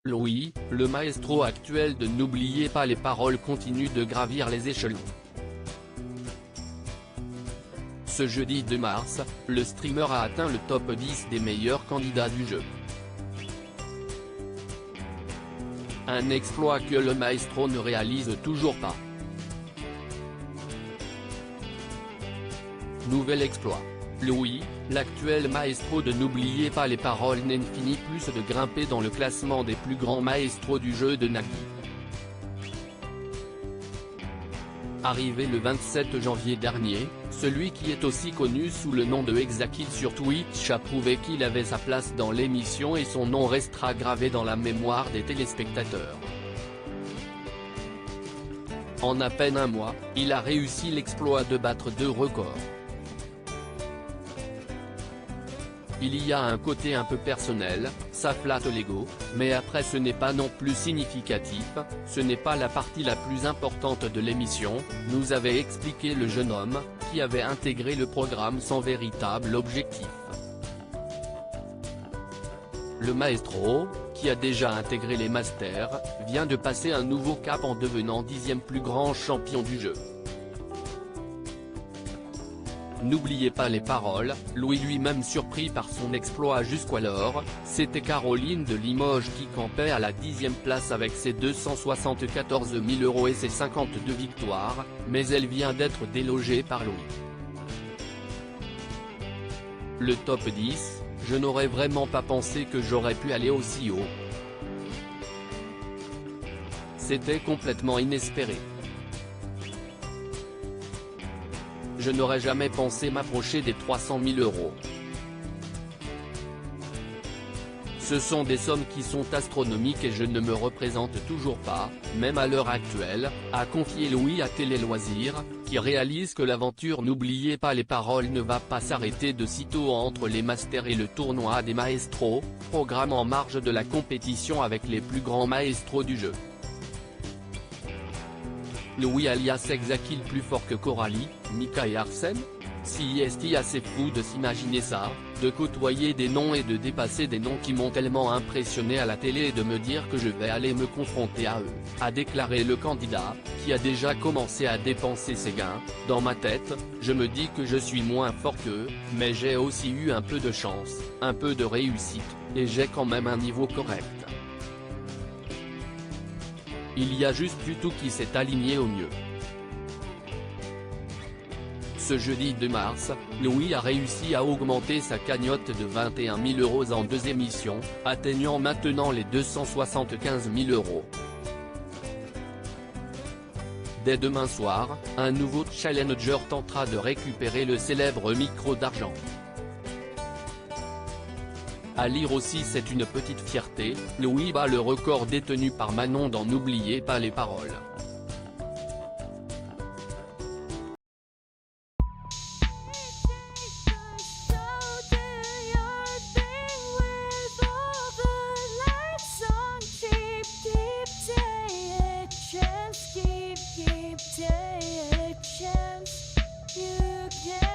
Louis, le maestro actuel de N'oubliez pas les paroles, continue de gravir les échelons. Ce jeudi 2 mars, le streamer a atteint le top 10 des meilleurs candidats du jeu. Un exploit que le maestro ne réalise toujours pas. Nouvel exploit. Louis, l'actuel maestro de N'oubliez pas les paroles, n'en finit plus de grimper dans le classement des plus grands maestros du jeu de Nagui. Arrivé le 27 janvier dernier, celui qui est aussi connu sous le nom de Hexakid sur Twitch a prouvé qu'il avait sa place dans l'émission et son nom restera gravé dans la mémoire des téléspectateurs. En à peine un mois, il a réussi l'exploit de battre 2 records. Il y a un côté un peu personnel, ça flatte l'ego, mais après ce n'est pas non plus significatif, ce n'est pas la partie la plus importante de l'émission, nous avait expliqué le jeune homme, qui avait intégré le programme sans véritable objectif. Le maestro, qui a déjà intégré les masters, vient de passer un nouveau cap en devenant 10e plus grand champion du jeu. N'oubliez pas les paroles, Louis lui-même surpris par son exploit jusqu'alors, c'était Caroline de Limoges qui campait à la 10e place avec ses 274 000 € et ses 52 victoires, mais elle vient d'être délogée par Louis. Le top 10, je n'aurais vraiment pas pensé que j'aurais pu aller aussi haut. C'était complètement inespéré. Je n'aurais jamais pensé m'approcher des 300 000 €. Ce sont des sommes qui sont astronomiques et je ne me représente toujours pas, même à l'heure actuelle, a confié Louis à Télé Loisirs, qui réalise que l'aventure N'oubliez pas les paroles ne va pas s'arrêter de sitôt entre les masters et le tournoi des maestros, programme en marge de la compétition avec les plus grands maestros du jeu. Louis alias Hexakid plus fort que Coralie, Mika et Arsène? Si est assez fou de s'imaginer ça, de côtoyer des noms et de dépasser des noms qui m'ont tellement impressionné à la télé et de me dire que je vais aller me confronter à eux, a déclaré le candidat, qui a déjà commencé à dépenser ses gains. Dans ma tête, je me dis que je suis moins fort qu'eux, mais j'ai aussi eu un peu de chance, un peu de réussite, et j'ai quand même un niveau correct. Il y a juste du tout qui s'est aligné au mieux. Ce jeudi 2 mars, Louis a réussi à augmenter sa cagnotte de 21 000 € en 2 émissions, atteignant maintenant les 275 000 €. Dès demain soir, un nouveau challenger tentera de récupérer le célèbre micro d'argent. À lire aussi, c'est une petite fierté, Louis bat le record détenu par Manon dans N'oubliez pas les paroles. Keep